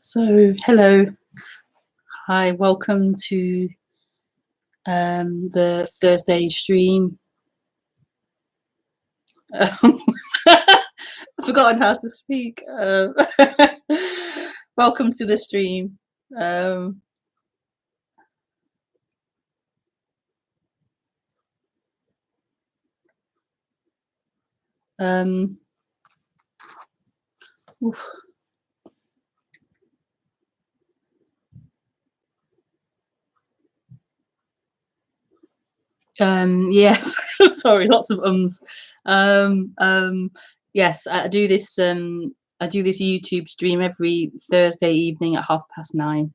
So, hello, hi, welcome to the Thursday stream. I've forgotten how to speak. Welcome to the stream. Um, um, oof. Yes, sorry, lots of ums. Yes, I do this. I do this YouTube stream every Thursday evening at 9:30.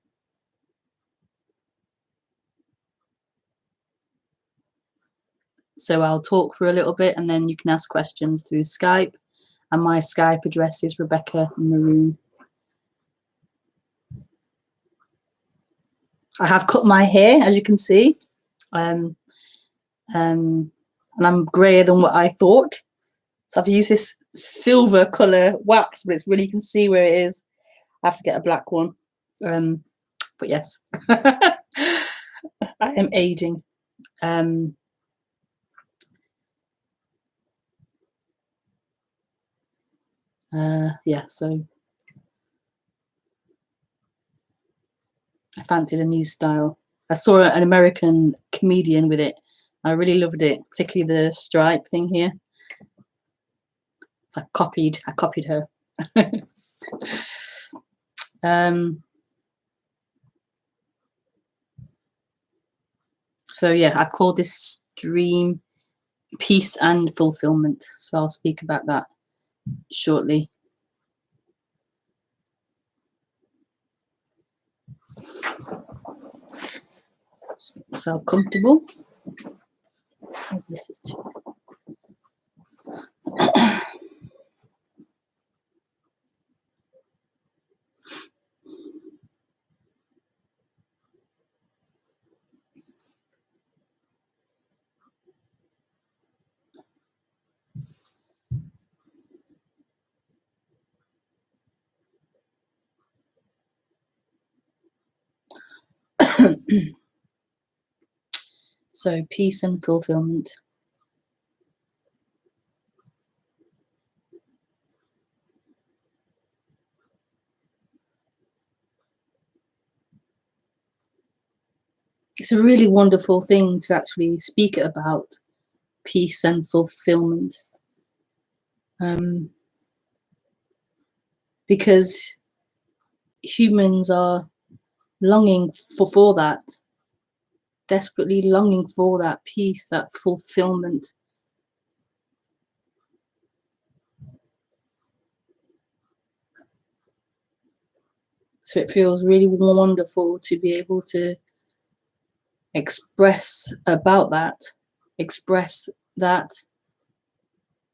So I'll talk for a little bit, and then you can ask questions through Skype. And my Skype address is Rebekah Maroon. I have cut my hair, as you can see, and I'm grayer than what I thought. So I've used this silver colour wax, but it's really, you can see where it is. I have to get a black one. But yes, I am aging. Yeah, so I fancied a new style. I saw an American comedian with it. I really loved it, particularly the stripe thing here. So I copied her. So yeah, I've called this stream Peace and Fulfillment. So I'll speak about that shortly. Make myself comfortable. Oh, this is too. So peace and fulfillment. It's a really wonderful thing to actually speak about peace and fulfillment, because humans are longing for that, desperately longing for that peace, that fulfillment. So it feels really wonderful to be able to express about that, express that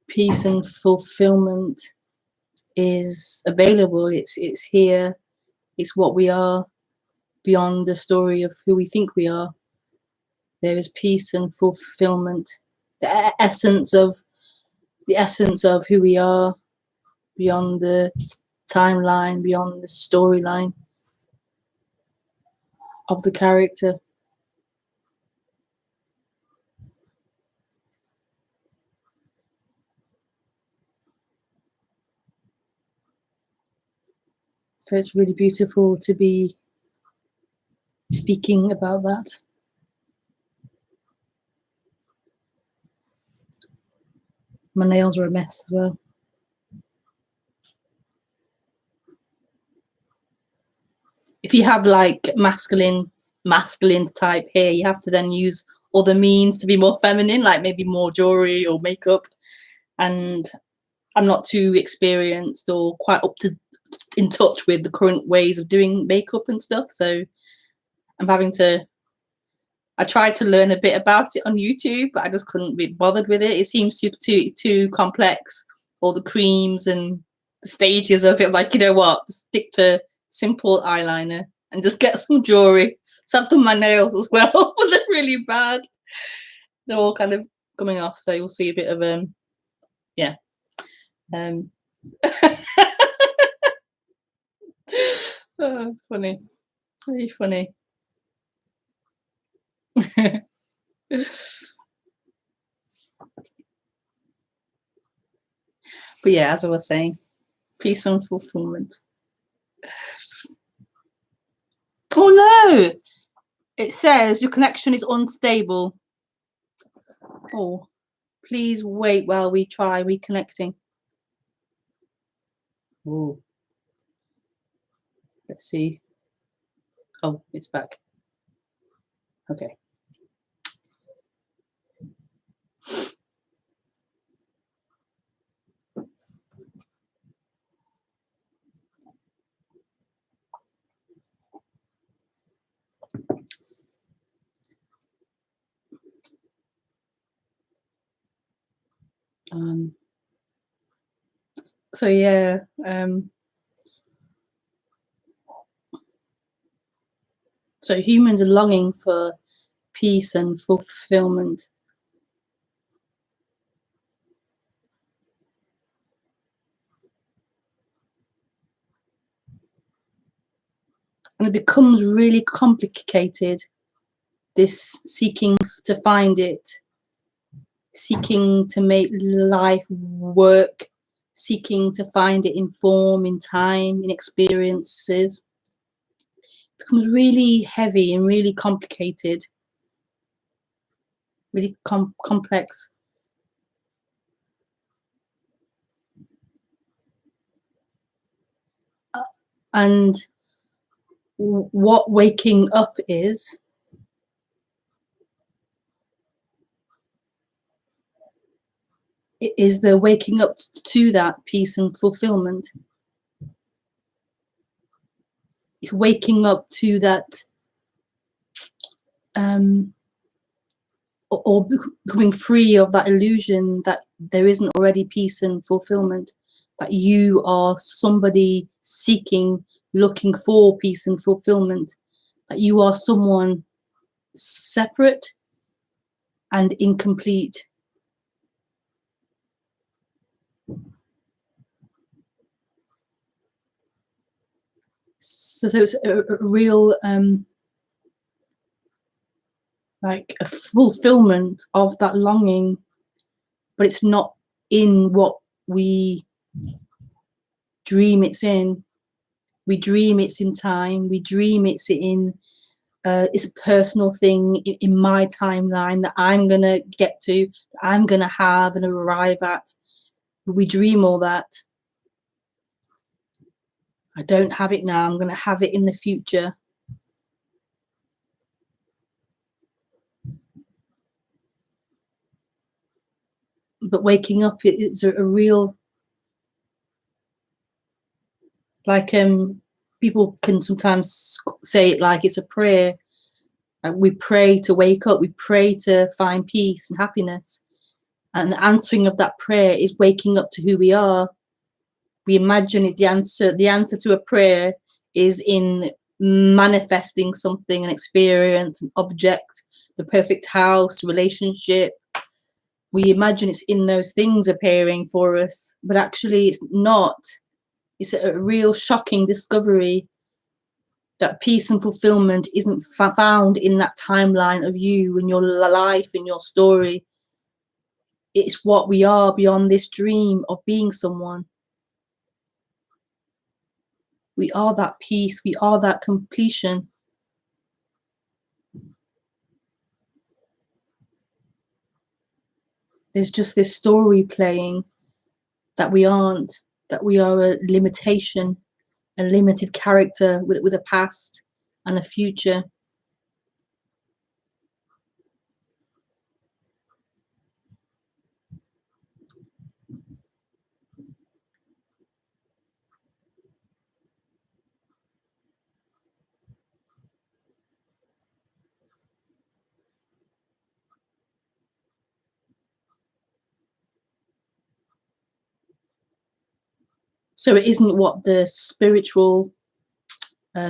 peace and fulfillment is available. It's here. It's what we are beyond the story of who we think we are. There is peace and fulfillment, the essence of who we are beyond the timeline, beyond the storyline of the character. So it's really beautiful to be speaking about that. My nails are a mess as well. If you have like masculine type hair, you have to then use other means to be more feminine, like maybe more jewelry or makeup. And I'm not too experienced or quite in touch with the current ways of doing makeup and stuff, so I'm having to. I tried to learn a bit about it on YouTube, but I just couldn't be bothered with it. It seems too complex. All the creams and the stages of it. Like, you know what? Stick to simple eyeliner and just get some jewelry. So I've done my nails as well, but they're really bad. They're all kind of coming off, so you'll see a bit of yeah. Funny, very funny. But yeah, as I was saying, peace and fulfillment. Oh no! It says your connection is unstable. Oh, please wait while we try reconnecting. Oh, let's see. Oh, it's back. Okay. So yeah, so humans are longing for peace and fulfillment. And it becomes really complicated, this seeking to find it, seeking to make life work, seeking to find it in form, in time, in experiences. It becomes really heavy and really complicated, really complex. And what waking up is the waking up to that peace and fulfillment. It's waking up to that, or becoming free of that illusion that there isn't already peace and fulfillment, that you are somebody seeking, looking for peace and fulfillment, that you are someone separate and incomplete. So it's a real like a fulfillment of that longing, but it's not in what we dream it's in. We dream it's in time. We dream it's in it's a personal thing in my timeline that I'm gonna get to, that I'm gonna have and arrive at. We dream all that. I don't have it now. I'm gonna have it in the future. But waking up is a real, like people can sometimes say it like it's a prayer. Like we pray to wake up. We pray to find peace and happiness. And the answering of that prayer is waking up to who we are. We imagine it, the answer to a prayer is in manifesting something, an experience, an object, the perfect house, relationship. We imagine it's in those things appearing for us, but actually it's not. It's a real shocking discovery that peace and fulfillment isn't found in that timeline of you and your life and your story. It's what we are beyond this dream of being someone. We are that peace. We are that completion. There's just this story playing that we aren't, that we are a limitation, a limited character with a past and a future. So it isn't what the spiritual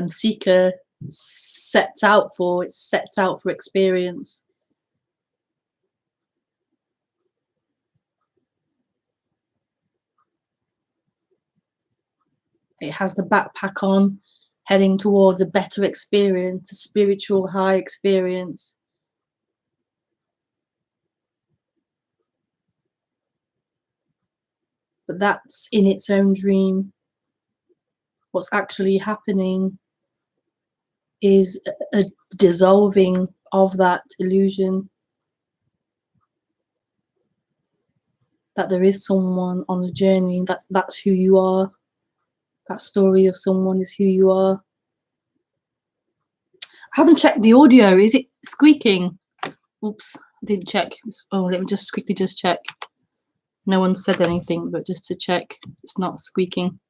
seeker sets out for. It sets out for experience. It has the backpack on. heading towards a better experience, a spiritual high experience. But that's in its own dream. What's actually happening is a dissolving of that illusion, that there is someone on a journey, that's who you are. That story of someone is who you are. I haven't checked the audio. Is it squeaking? Oops, I didn't check. Oh, let me just quickly just check. No one said anything, but just to check it's not squeaking.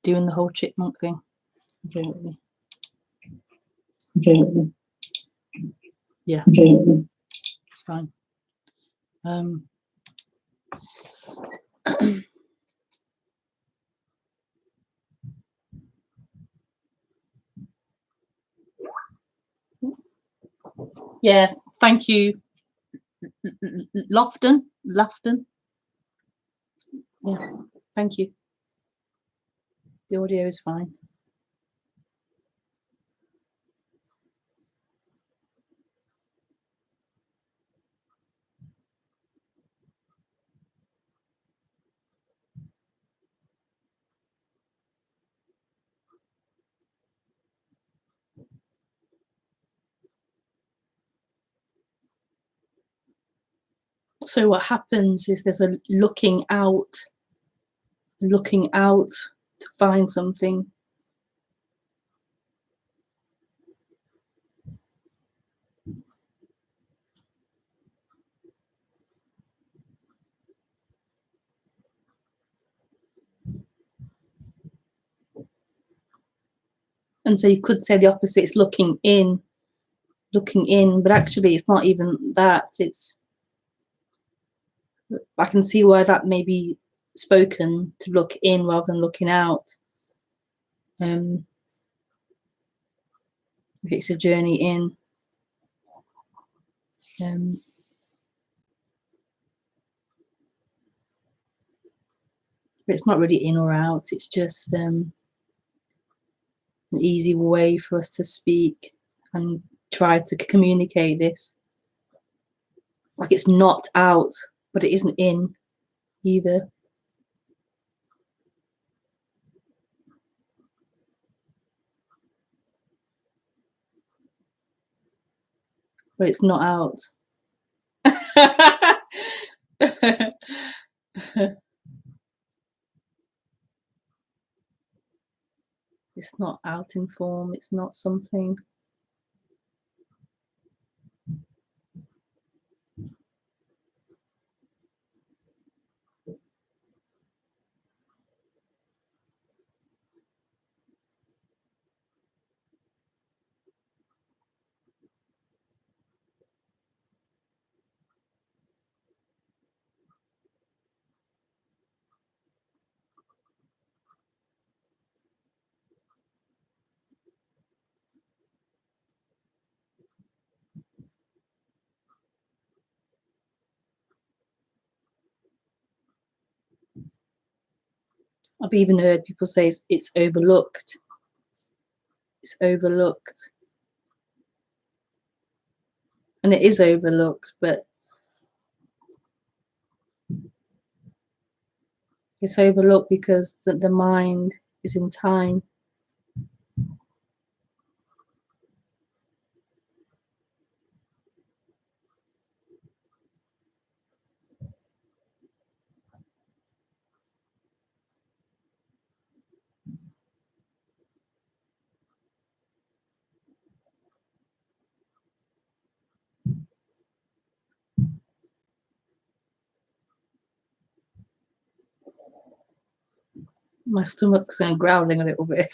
Doing the whole chipmunk thing. Okay, with me. Okay, with me. Yeah, okay, with me. It's fine. Yeah, thank you, Lofton. Yeah, thank you. The audio is fine. So what happens is there's a looking out to find something. And so you could say the opposite, it's looking in, but actually it's not even that. It's, I can see why that may be spoken, to look in rather than looking out. If it's a journey in. But it's not really in or out, it's just an easy way for us to speak and try to communicate this. Like it's not out, but it isn't in either. But it's not out. It's not out in form, it's not something. I've even heard people say it's overlooked. It's overlooked. And it is overlooked, but it's overlooked because the mind is in time. My stomach's growling a little bit.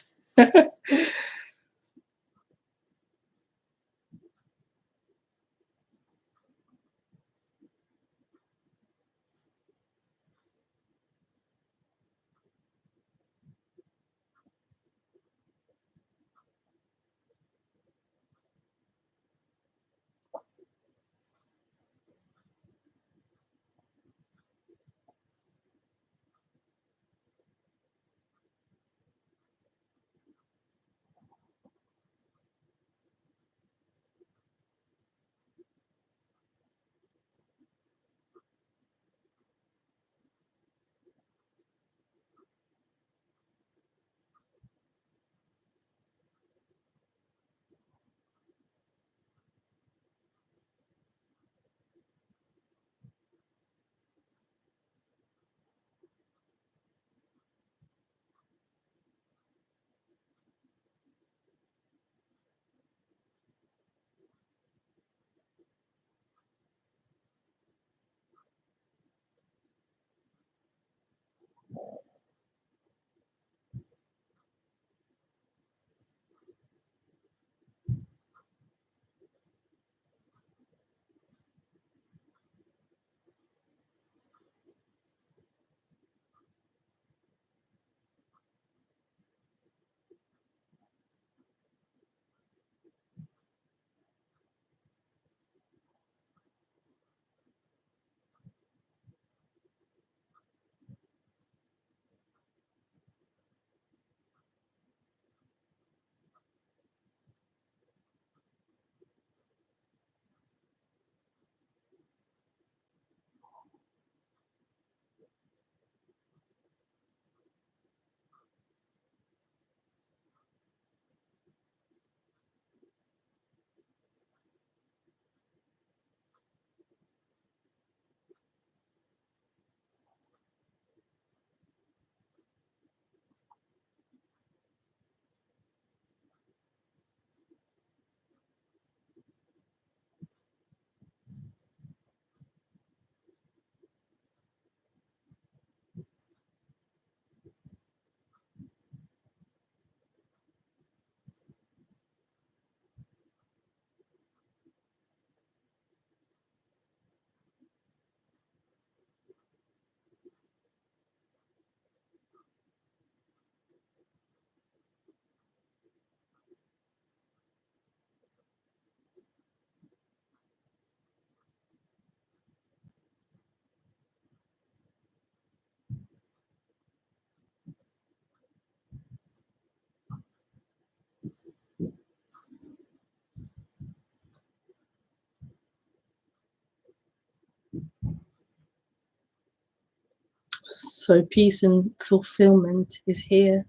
So peace and fulfillment is here.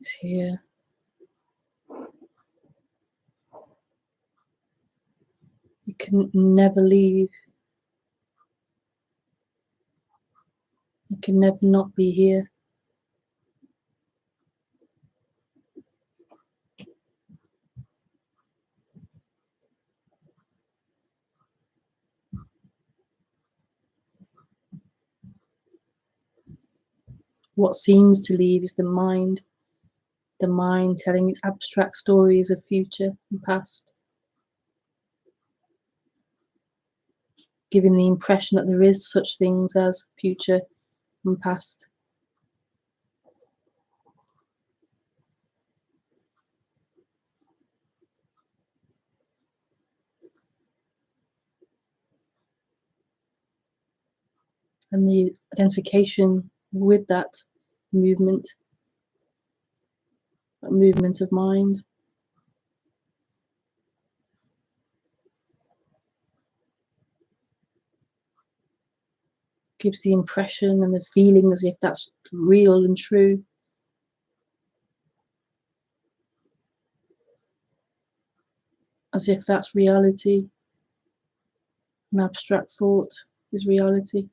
It's here. You can never leave. You can never not be here. What seems to leave is the mind telling its abstract stories of future and past, giving the impression that there is such things as future and past. And the identification with that movement of mind, gives the impression and the feeling as if that's real and true. As if that's reality. An abstract thought is reality.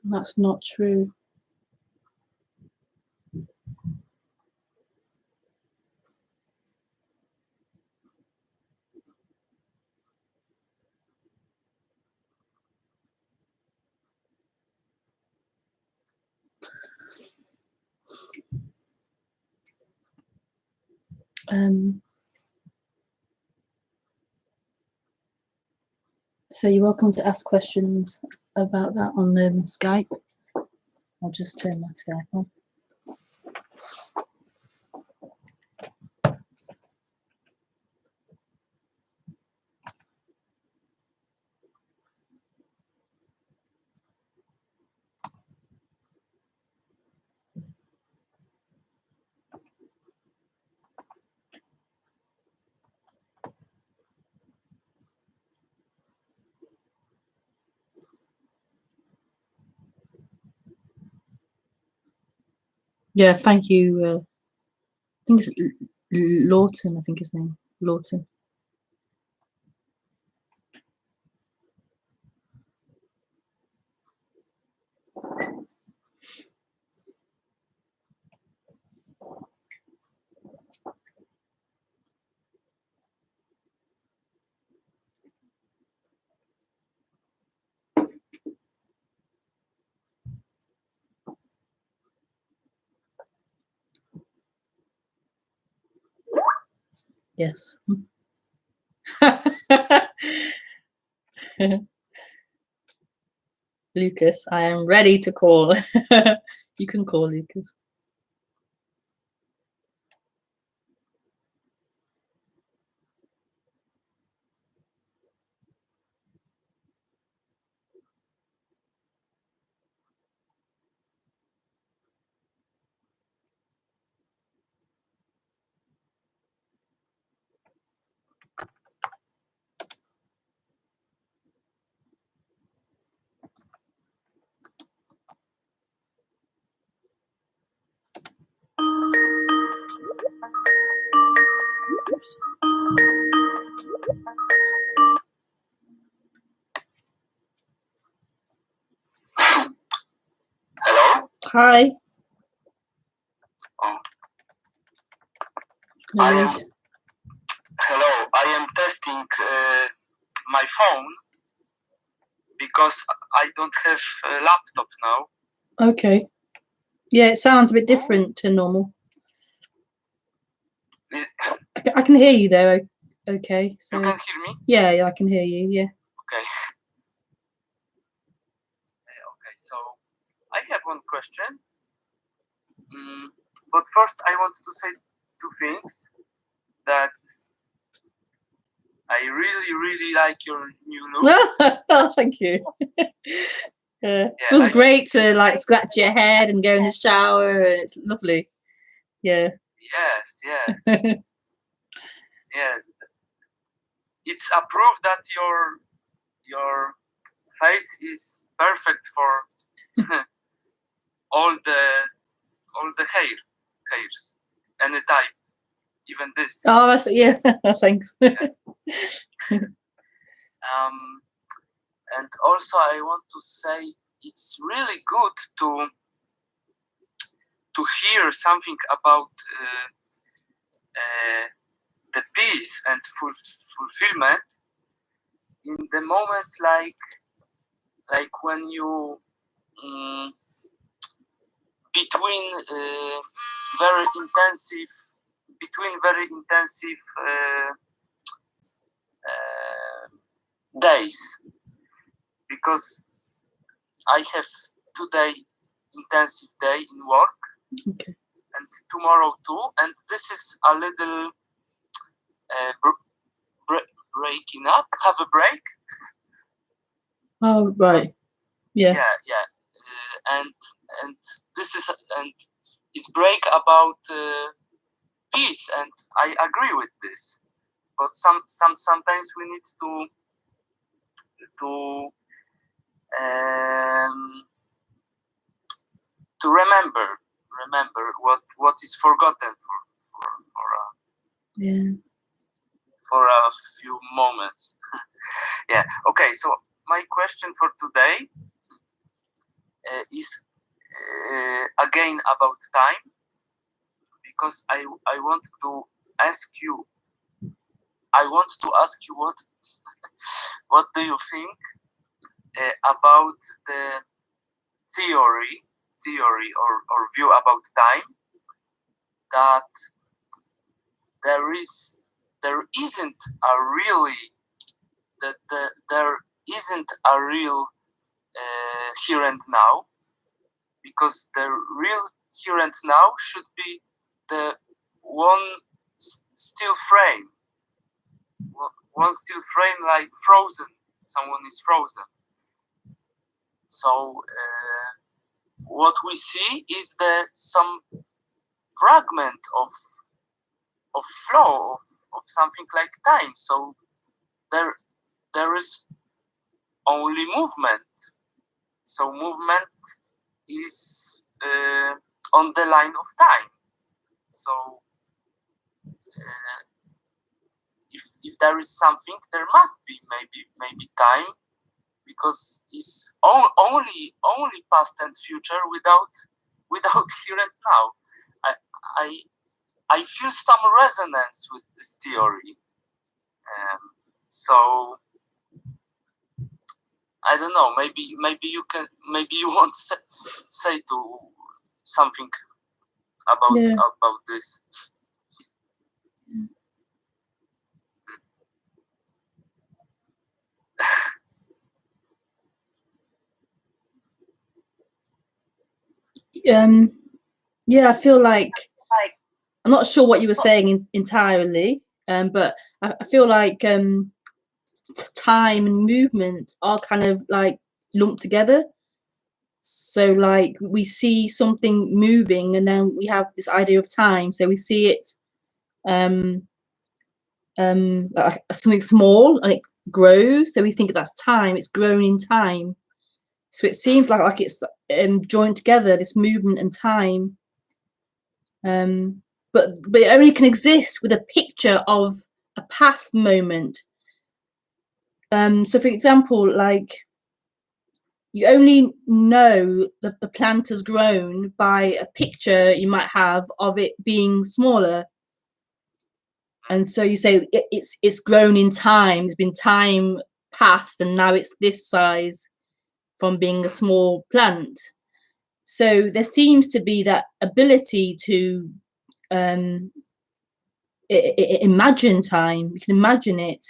And that's not true. So you're welcome to ask questions about that on Skype. I'll just turn my Skype on. Yeah, thank you. I think it's Lawton, I think his name. Lawton. Yes. Lucas, I am ready to call. You can call, Lucas. Oops. Hello? Hi. Oh, Hello. I am testing my phone because I don't have a laptop now. Okay. Yeah, it sounds a bit different to normal. I can hear you there. Okay. So you can hear me? yeah, I can hear you. Yeah. Okay. Okay, so I have one question. But first I want to say two things. That I really like your new look. Oh, thank you. Yeah, it feels great to like scratch your head and go in the shower, and it's lovely. Yeah. Yes. Yes. It's approved that your your face is perfect for all the hairs, any type, even this. Oh, that's, yeah. Thanks. And also I want to say it's really good to hear something about the peace and fulfillment in the moment, like when you between very intensive days, because I have today intensive day in work, Okay. and tomorrow too, and this is a little breaking up, have a break. Oh, right. Yeah. And this is, and it's break about peace, and I agree with this, but sometimes we need to remember what is forgotten for a few moments. Yeah. Okay. So my question for today is again about time, because I want to ask you. I want to ask you what do you think about the theory or view about time, that there isn't a real here and now, because the real here and now should be the one still frame, like frozen. Someone is frozen. So what we see is some fragment of flow of something like time. So there is only movement. So movement is on the line of time. So if there is something, there must be maybe time, because it's only past and future without here and now. I feel some resonance with this theory. So I don't know. Maybe you want to say to something about this. Yeah, I feel like I'm not sure what you were saying entirely, but I feel like time and movement are kind of like lumped together. So like we see something moving, and then we have this idea of time. So we see it like something small, and it grows. So we think that's time. It's grown in time. So it seems like it's joined together, this movement and time. But it only can exist with a picture of a past moment. So for example, like you only know that the plant has grown by a picture you might have of it being smaller. And so you say it's grown in time. There's been time past, and now it's this size from being a small plant. So there seems to be that ability to imagine time. You can imagine it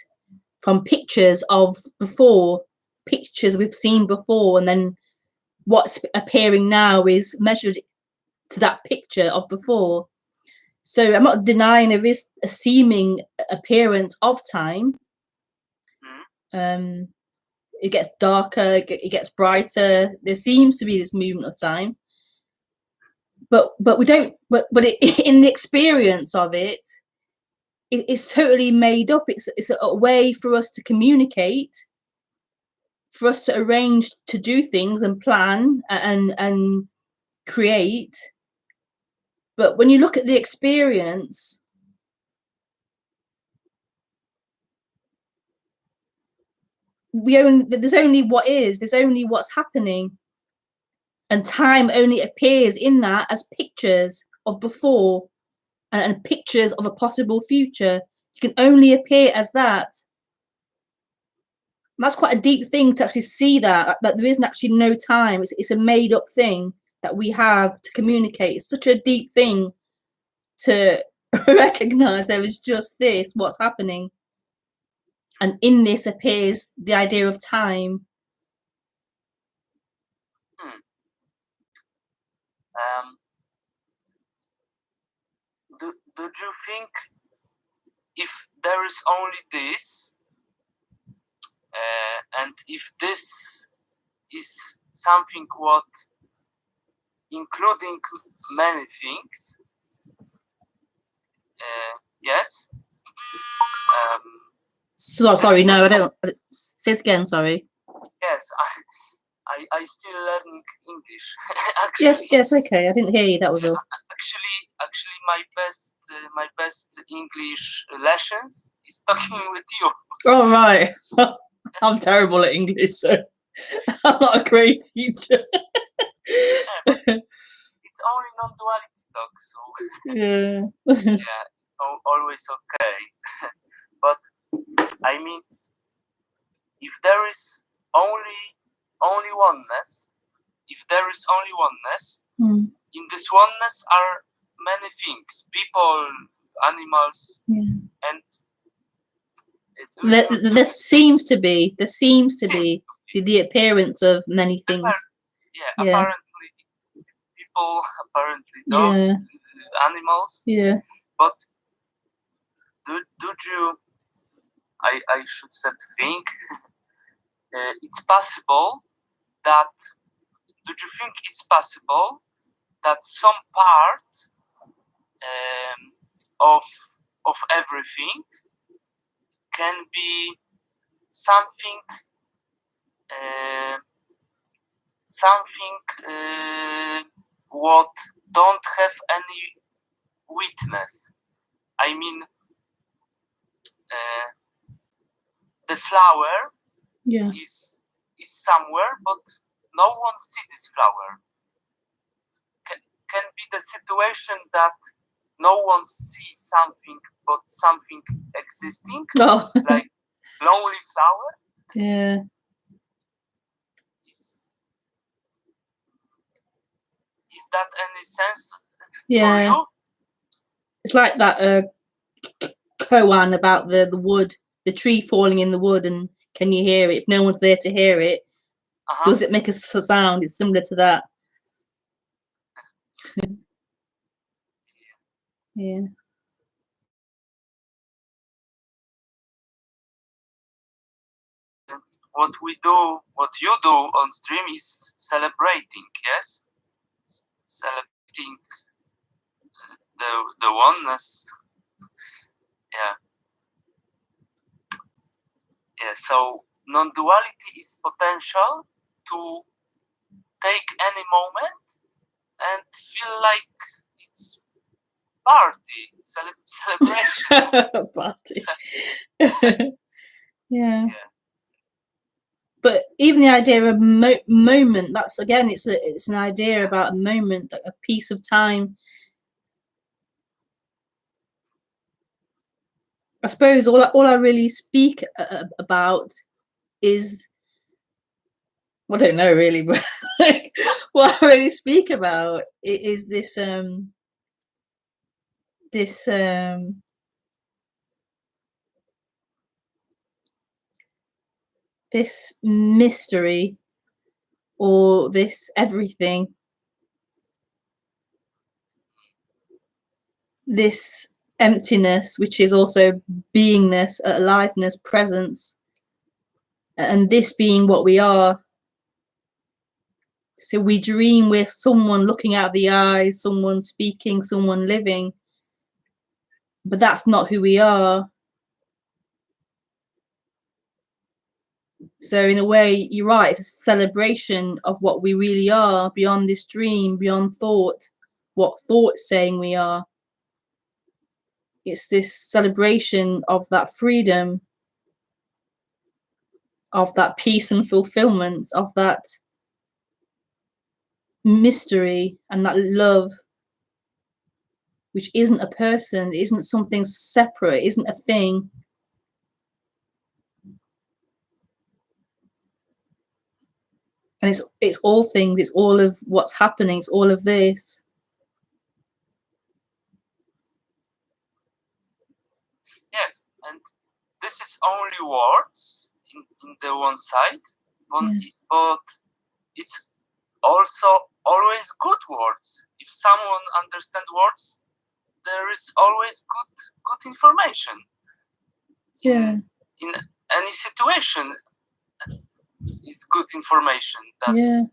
from pictures of before, pictures we've seen before, and then what's appearing now is measured to that picture of before. So I'm not denying there is a seeming appearance of time. It gets darker, it gets brighter. There seems to be this movement of time, but we don't. But in the experience of it, it's totally made up. It's a way for us to communicate for us to arrange to do things and plan and create. But when you look at the experience, there's only what is, there's only what's happening, and time only appears in that as pictures of before and pictures of a possible future. It can only appear as that. And that's quite a deep thing to actually see that there isn't actually no time. It's a made up thing that we have to communicate. It's such a deep thing to recognize there is just this, what's happening. And in this appears the idea of time. Do you think if there is only this, and if this is something what including many things, yes? Sorry, no, I don't. Say it again, sorry. Yes, I still learning English. Actually, yes, okay. I didn't hear you. That was all. Actually, my best English lessons is talking with you. Oh right, I'm terrible at English, so I'm not a great teacher. It's only non-duality talk, so yeah. yeah, always okay. But I mean, if there is only oneness, in this oneness are many things, people, animals, and there seems to be the appearance of many things. Apparently people, apparently dogs, animals. Yeah. But do you? I should say think. It's possible that. Do you think it's possible that some part of everything can be something what don't have any witness? I mean, the flower is somewhere, but no one sees this flower. Can be the situation that no one sees something, but something existing, like lonely flower. Yeah. Is that any sense for you? It's like that koan about the wood, the tree falling in the wood, and can you hear it? If no one's there to hear it, does it make a sound? It's similar to that. Yeah. What you do on stream is celebrating, yes? Celebrating the oneness. Yeah, so non-duality is potential to take any moment and feel like it's party, celebration. Party. Yeah. But even the idea of moment, that's again, it's an idea about a moment, a piece of time. I suppose all I really speak about is, well, I don't know really, but like, what I really speak about is this this mystery, or this everything, this emptiness, which is also beingness, aliveness, presence, and this being what we are. So we dream with someone looking out of the eyes, someone speaking, someone living, but that's not who we are. So in a way, you're right, it's a celebration of what we really are, beyond this dream, beyond thought, what thought's saying we are. It's this celebration of that freedom, of that peace and fulfillment, of that mystery and that love, which isn't a person, isn't something separate, isn't a thing. And it's all things, it's all of what's happening, it's all of this. Yes, and this is only words in the one side, but it's also always good words. If someone understands words, there is always good information. Yeah. In any situation, it's good information.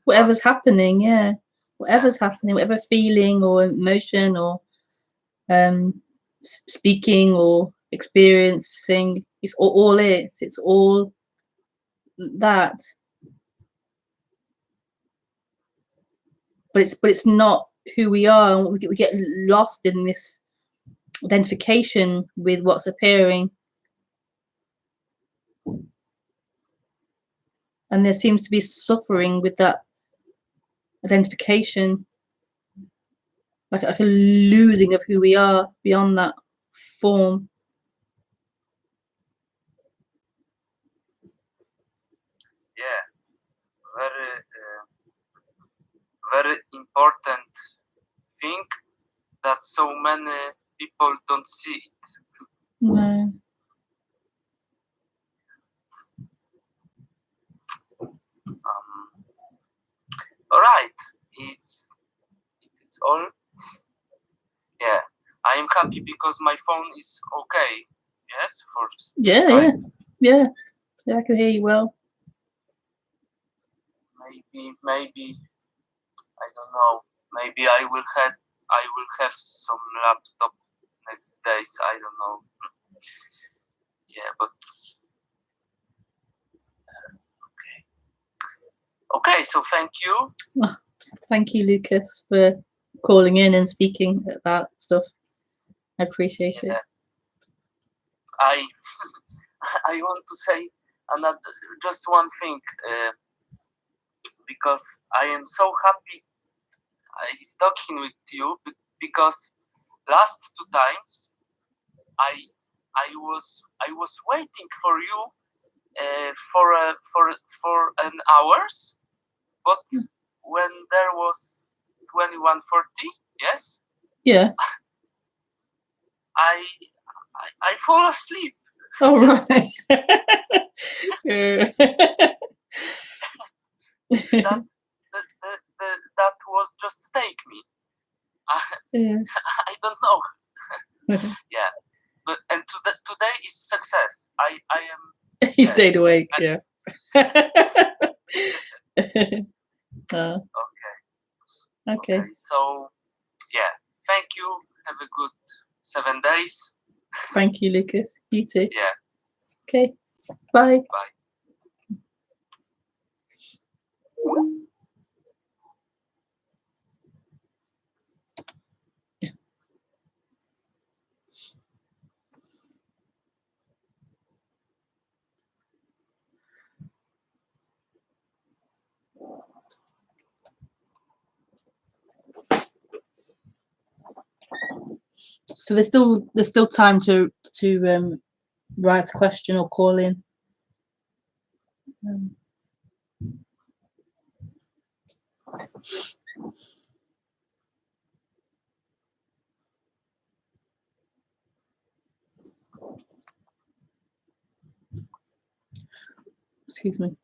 Whatever's happening, whatever's happening, whatever feeling or emotion or speaking or experiencing, it's all it. It's all that. But it's not who we are. We get lost in this identification with what's appearing. And there seems to be suffering with that identification, like a losing of who we are beyond that form. Yeah, very important thing that so many people don't see it. No. All right, it's all. Yeah, I am happy because my phone is okay. Yes, for Skype. Yeah, I can hear you well. Maybe I don't know. Maybe I will have some laptop next days. I don't know. Yeah, but okay. So thank you. Thank you, Lucas, for calling in and speaking about stuff. I appreciate it. I I want to say just one thing, because I am so happy talking with you, because last 2 times I was waiting for you for an hours, but when there was 21:40, yes, yeah, I fall asleep. Oh right. That was just take me. I don't know. Yeah, but and today is success. I am. He stayed awake. Yeah. Okay. So yeah, thank you. Have a good 7 days. Thank you, Lucas. You too. Yeah. Okay. Bye. Bye. So there's still time to write a question or call in. Excuse me.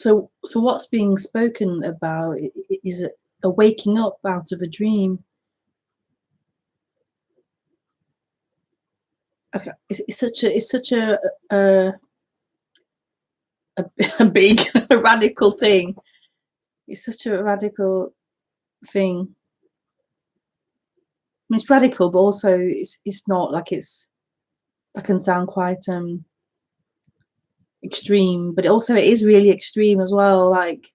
So what's being spoken about is a waking up out of a dream. Okay, it's such a, a big a radical thing. It's such a radical thing. I mean, it's radical, but also it's not like that can sound quite extreme, but also it is really extreme as well. Like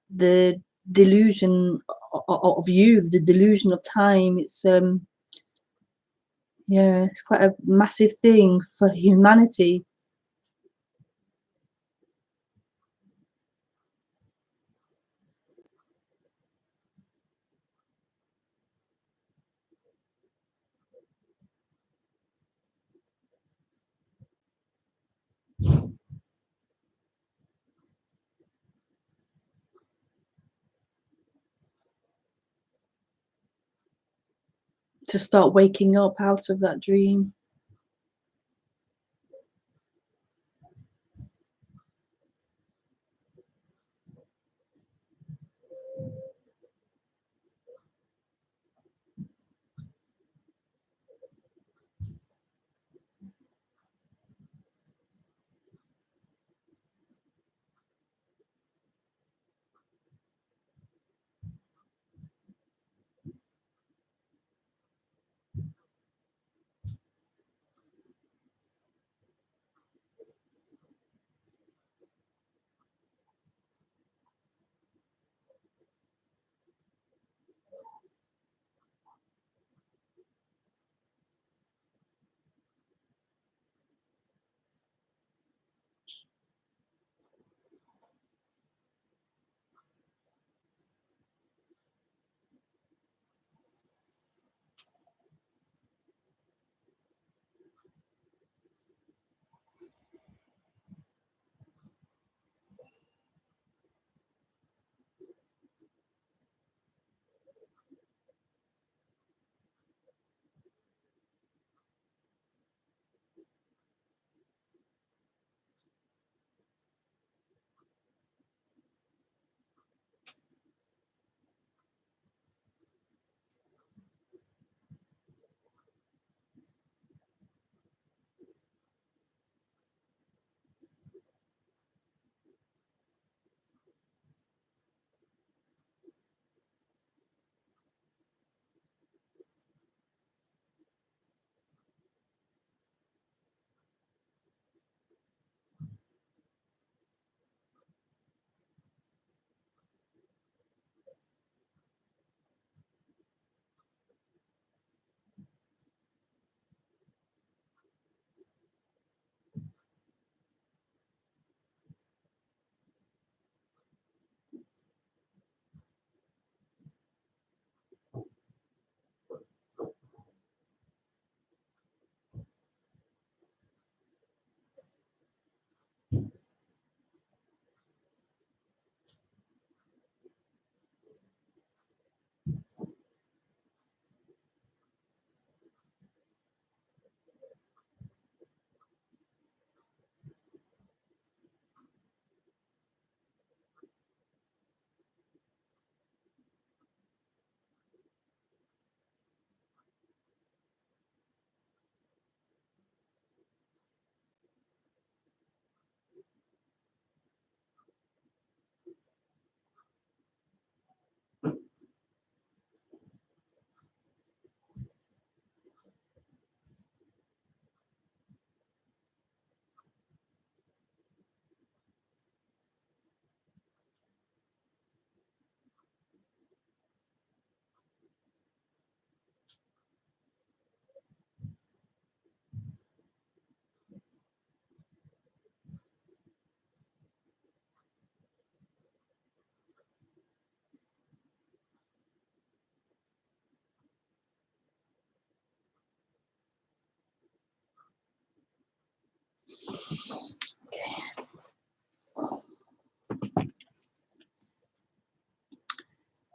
the delusion of youth, the delusion of time. It's yeah, it's quite a massive thing for humanity. To start waking up out of that dream.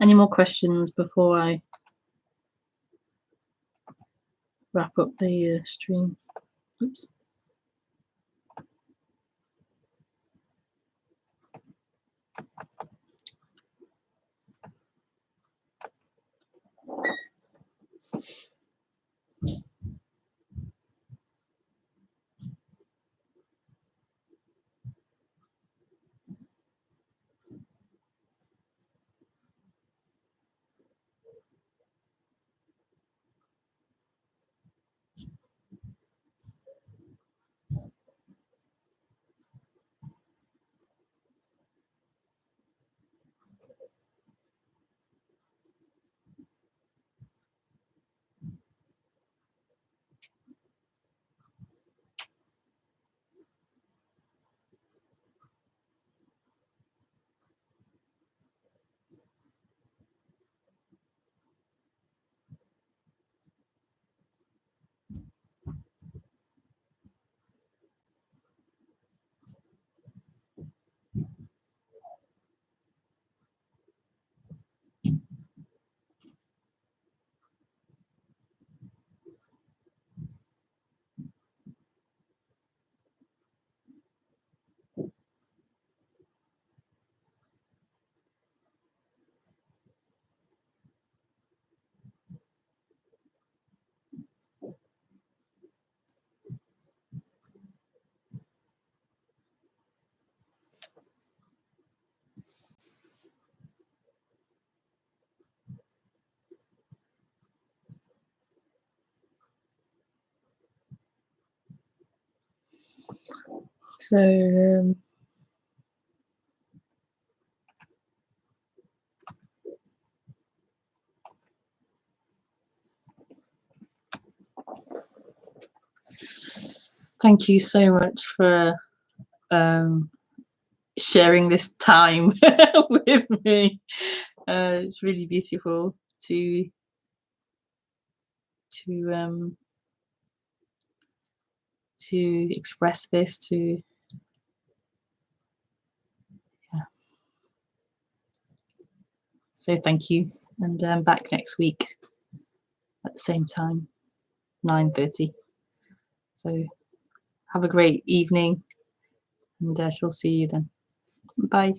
Any more questions before I wrap up the stream? Oops. So thank you so much for sharing this time with me. It's really beautiful to express this, to so thank you, and I'm back next week at the same time, 9:30. So have a great evening, and she'll see you then. Bye.